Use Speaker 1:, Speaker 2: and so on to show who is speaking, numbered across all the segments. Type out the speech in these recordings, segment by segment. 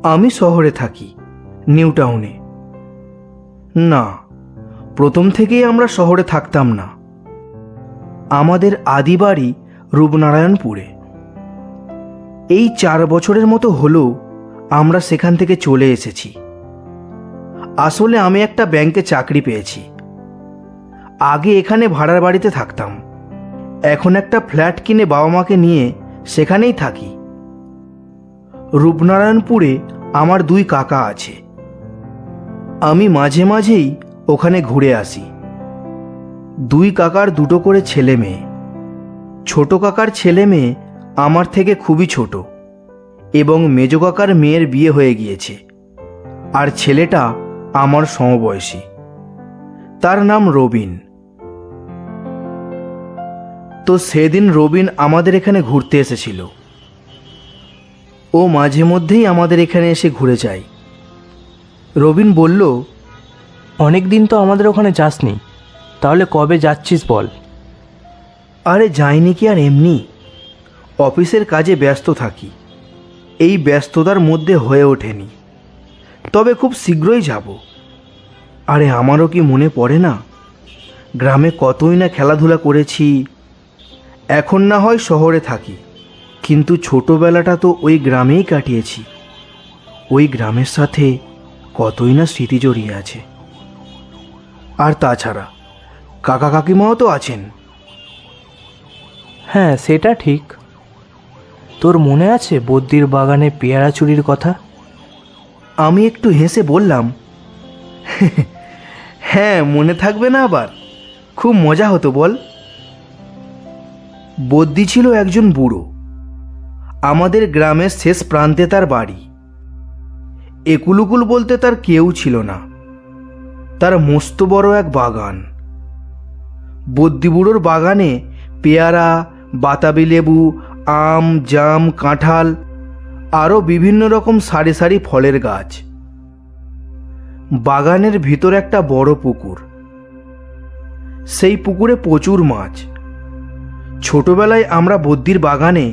Speaker 1: আমি শহরে থাকি, নিউ টাউনে। না, প্রথম থেকেই আমরা শহরে থাকতাম না। আমাদের আদি বাড়ি রূপনারায়ণপুরে। এই 4 বছরের মতো হলো আমরা সেখান থেকে চলে এসেছি। আসলে আমি একটা ব্যাংকে চাকরি পেয়েছি। আগে এখানে ভাড়ার বাড়িতে থাকতাম। এখন একটা ফ্ল্যাট কিনে বাবা মাকে নিয়ে সেখানেই থাকি। রূপনারায়ণপুরে আমার 2 কাকা আছে। আমি মাঝে মাঝেই ওখানে ঘুরে আসি। 2 কাকার 2টো করে ছেলে মেয়ে। ছোট কাকার ছেলে মেয়ে আমার থেকে খুবই ছোট এবং মেজ কাকার মেয়ের বিয়ে হয়ে গিয়েছে, আর ছেলেটা আমার সমবয়সী। তার নাম রবিন। তো সেদিন রবিন আমাদের এখানে ঘুরতে এসেছিল। ও মাঝে মধ্যেই আমাদের এখানে এসে ঘুরে যায়। রবিন বলল,
Speaker 2: অনেক দিন তো আমাদের ওখানে যাসনি, তাহলে কবে যাচ্ছিস বল?
Speaker 1: আরে যাইনি কি আর এমনি, অফিসের কাজে ব্যস্ত থাকি। এই ব্যস্ততার মধ্যে হয়ে ওঠেনি, তবে খুব শীঘ্রই যাব। আরে আমারও কি মনে পড়ে না, গ্রামে কতই না খেলাধুলা করেছি। এখন না হয় শহরে থাকি, কিন্তু ছোটবেলাটা তো ওই গ্রামেই কাটিয়েছি। ওই গ্রামের সাথে কতই না স্মৃতি জড়িয়ে আছে। আর তাছাড়া কাকা কাকিমাও তো আছেন।
Speaker 2: হ্যাঁ, সেটা ঠিক। তোর মনে আছে বদ্যির বাগানে পেয়ারা চুরির কথা?
Speaker 1: আমি একটু হেসে বললাম, হ্যাঁ, মনে থাকবে না আবার? খুব মজা হতো বল। বদ্যি ছিল একজন বুড়ো। আমাদের গ্রামের শেষ প্রান্তে তার বাড়ি। একুলুকুল বলতে তার কেউ ছিল না। তার মস্ত বড় এক বাগান। বদ্যি বুড়োর বাগানে পেয়ারা, বাতাবি লেবু, আম, জাম, কাঁঠাল, আরও বিভিন্ন রকম সারি সারি ফলের গাছ। বাগানের ভিতর একটা বড় পুকুর। সেই পুকুরে প্রচুর মাছ। ছোটবেলায় আমরা বদ্যির বাগানে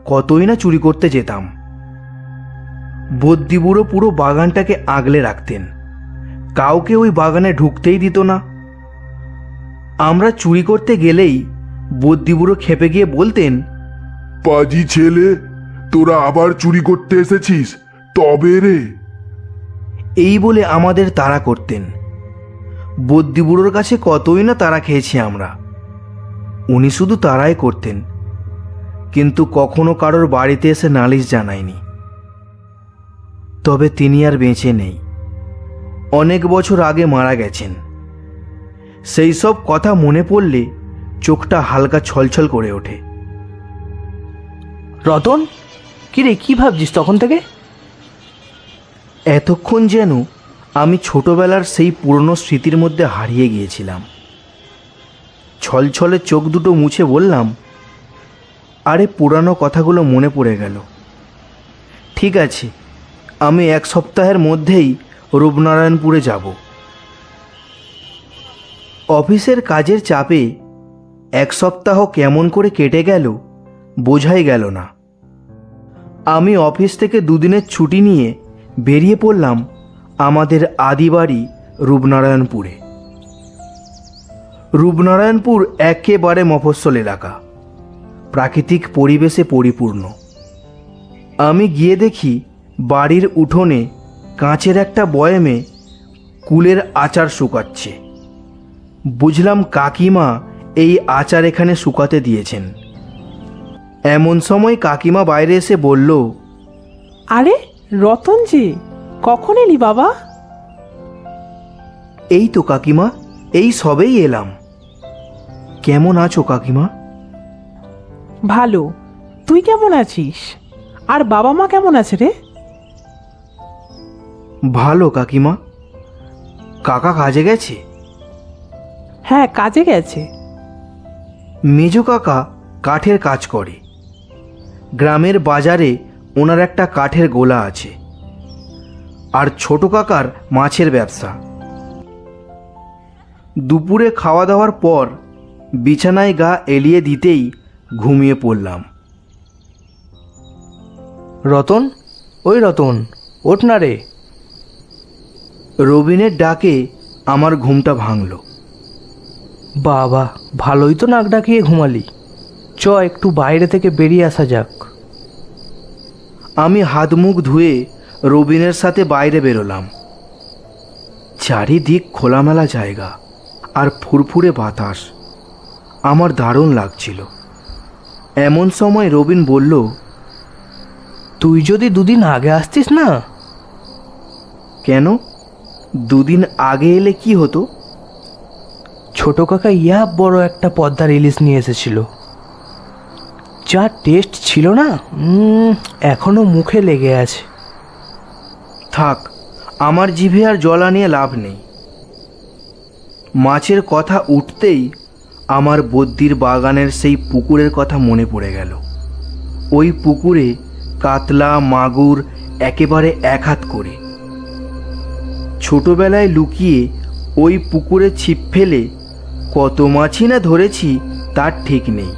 Speaker 1: কতই না চুরি করতে যেতাম। বদ্যি বুড়ো পুরো বাগানটাকে আগলে রাখতেন। কাউকে ওই বাগানে ঢুকতেই দিত না। আমরা চুরি করতে গেলেই বদ্যি বুড়ো খেপে গিয়ে বলতেন,
Speaker 3: পাজি ছেলে, তোরা আবার চুরি করতে এসেছিস? তবে রে।
Speaker 1: এই বলে আমাদের তাড়া করতেন। বদ্যি বুড়োর কাছে কতই না তাড়া খেয়েছি আমরা। উনি শুধু তাড়াই করতেন, কিন্তু কখনো কারোর বাড়িতে এসে নালিশ জানায়নি। তবে তিনি আর বেঁচে নেই, অনেক বছর আগে মারা গেছেন। সেই সব কথা মনে পড়লে চোখটা হালকা ছলছল করে ওঠে।
Speaker 2: রতন, কিরে, কি ভাবছিস তখন থেকে?
Speaker 1: এতক্ষণ যেন আমি ছোটবেলার সেই পুরনো স্মৃতির মধ্যে হারিয়ে গিয়েছিলাম। ছলছলে চোখ দুটো মুছে বললাম, আরে পুরানো কথাগুলো মনে পড়ে গেল। ঠিক আছে, আমি 1 সপ্তাহের মধ্যেই রূপনারায়ণপুরে যাব। অফিসের কাজের চাপে 1 সপ্তাহ কেমন করে কেটে গেল বোঝাই গেল না। আমি অফিস থেকে 2 দিনের ছুটি নিয়ে বেরিয়ে পড়লাম আমাদের আদি বাড়ি রূপনারায়ণপুরে। রূপনারায়ণপুর একেবারে মফস্বল এলাকা, প্রাকৃতিক পরিবেশে পরিপূর্ণ। আমি গিয়ে দেখি বাড়ির উঠোনে কাঁচের একটা বয়ামে কুলের আচার শুকাচ্ছে। বুঝলাম কাকিমা এই আচার এখানে শুকাতে দিয়েছেন। এমন সময় কাকিমা বাইরে এসে বলল,
Speaker 4: আরে রতনজি, কখন এলি বাবা?
Speaker 1: এই তো কাকিমা, এই সবেই এলাম। কেমন আছো কাকিমা?
Speaker 4: ভালো, তুই কেমন আছিস? আর বাবা মা কেমন আছে রে?
Speaker 1: ভালো কাকিমা। কাকা কাজে গেছে?
Speaker 4: হ্যাঁ, কাজে গেছে।
Speaker 1: মেজ কাকা কাঠের কাজ করে। গ্রামের বাজারে ওনার একটা কাঠের গোলা আছে। আর ছোট কাকার মাছের ব্যবসা। দুপুরে খাওয়া দাওয়ার পর বিছানায় গা এলিয়ে দিতেই ঘুমিয়ে পড়লাম।
Speaker 2: রতন, ওই রতন, ওঠ না রে।
Speaker 1: রবিনের ডাকে আমার ঘুমটা ভাঙল।
Speaker 2: বাবা, ভালোই তো নাক ডাকিয়ে ঘুমালি। চ একটু বাইরে থেকে বেরিয়ে আসা যাক।
Speaker 1: আমি হাত মুখ ধুয়ে রবিনের সাথে বাইরে বেরোলাম। চারিদিক খোলামেলা জায়গা আর ফুরফুরে বাতাস, আমার দারুণ লাগছিল। এমন সময় রবিন বলল,
Speaker 2: তুই যদি দুদিন আগে আসতিস না।
Speaker 1: কেন? দুদিন আগে এলে কি হতো?
Speaker 2: ছোট কাকা বড় একটা পদ্মার ইলিশ নিয়ে এসেছিল। যা টেস্ট ছিল না, এখনো মুখে লেগে আছে।
Speaker 1: থাক, আমার জিভে আর জল নিয়ে লাভ নেই। মাছের কথা উঠতেই আমার বদ্যির বাগানের সেই পুকুরের কথা মনে পড়ে গেল। ওই পুকুরে কাতলা মাগুর একেবারে এক হাত করে। ছোটবেলায় লুকিয়ে ওই পুকুরে ছিপ ফেলে কত মাছই না ধরেছি তার ঠিক নেই।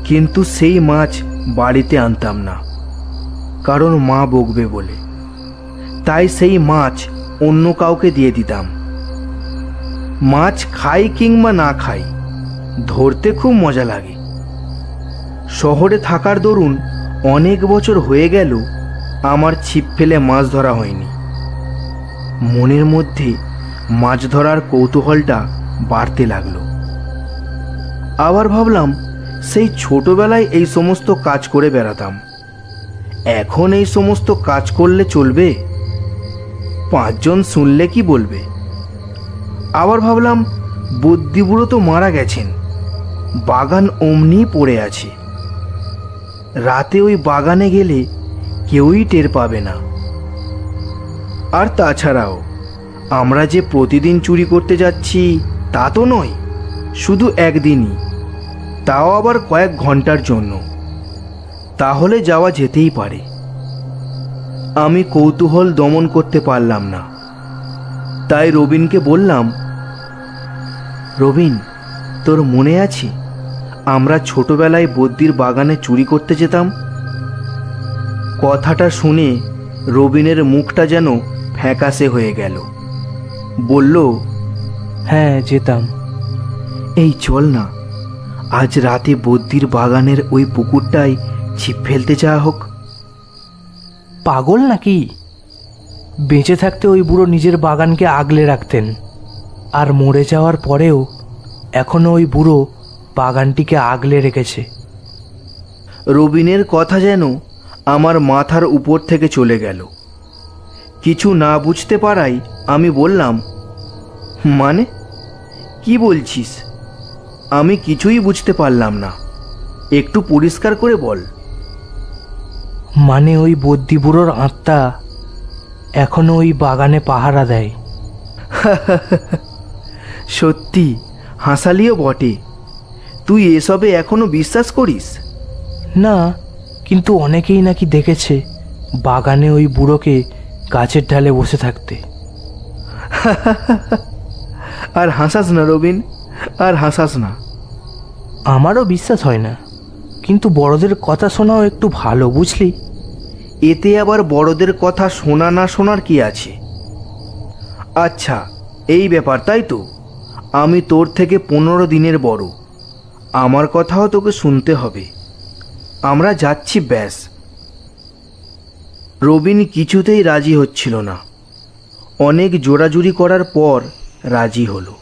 Speaker 1: কিন্তু সেই মাছ বাড়িতে আনতাম না, কারণ মা বকবে বলে। তাই সেই মাছ অন্য কাউকে দিয়ে দিতাম। মাছ খাই কিংবা না খাই, ধরতে খুব মজা লাগে। শহরে থাকার দরুন অনেক বছর হয়ে গেল আমার ছিপ ফেলে মাছ ধরা হয়নি। মনের মধ্যে মাছ ধরার কৌতূহলটা বাড়তে লাগলো। আবার ভাবলাম, সেই ছোটবেলায় এই সমস্ত কাজ করে বেড়াতাম, এখন এই সমস্ত কাজ করলে চলবে? 5 জন শুনলে কি বলবে? আবার ভাবলাম, বুদ্ধিবুড়ো তো মারা গেছেন, বাগান অমনি পড়ে আছে। রাতে ওই বাগানে গেলে কেউই টের পাবে না। আর তাছাড়াও আমরা যে প্রতিদিন চুরি করতে যাচ্ছি তা তো নয়, শুধু একদিনই, তাও আবার কয়েক ঘন্টার জন্য। তাহলে যাওয়া যেতেই পারে। আমি কৌতূহল দমন করতে পারলাম না, তাই রবিনকে বললাম, রবিন, তোর মনে আছে আমরা ছোটবেলায় বদ্যির বাগানে চুরি করতে যেতাম? কথাটা শুনে রবিনের মুখটা যেন ফ্যাকাশে হয়ে গেল। বলল,
Speaker 2: হ্যাঁ, যেতাম।
Speaker 1: এই চল না, আজ রাতে বদ্যির বাগানের ওই পুকুরটায় ছিপ ফেলতে যাওয়া হোক।
Speaker 2: পাগল নাকি? বেঁচে থাকতে ওই বুড়ো নিজের বাগানকে আগলে রাখতেন, আর মরে যাওয়ার পরেও এখনো ওই বুড়ো বাগানটিকে আগলে রেখেছে।
Speaker 1: রবিনের কথা যেন আমার মাথার উপর থেকে চলে গেল। কিছু না বুঝতে পারাই আমি বললাম, মানে কি বলছিস? আমি কিছুই বুঝতে পারলাম না, একটু পরিষ্কার করে বল।
Speaker 2: মানে ওই বদ্যি বুড়োর আত্মা এখনো ওই বাগানে পাহারা দেয়।
Speaker 1: সত্যি হাসালিও বটে। তুই এসবে এখনো বিশ্বাস করিস?
Speaker 2: না, কিন্তু অনেকেই নাকি দেখেছে বাগানে ওই বুড়োকে গাছের ডালে বসে থাকতে।
Speaker 1: আর হাসাস না রবিন, আর হাসাস না।
Speaker 2: আমারও বিশ্বাস হয় না, কিন্তু বড়দের কথা শোনাও একটু ভালো, বুঝলি?
Speaker 1: এতে আবার বড়দের কথা শোনা না শোনার কি আছে? আচ্ছা, এই ব্যাপার তাই তো? আমি তোর থেকে 15 দিনের বড়, আমার কথাও তোকে শুনতে হবে। আমরা যাচ্ছি, ব্যাস। রবিন কিছুতেই রাজি হচ্ছিল না। অনেক জোরাজুরি করার পর রাজি হলো।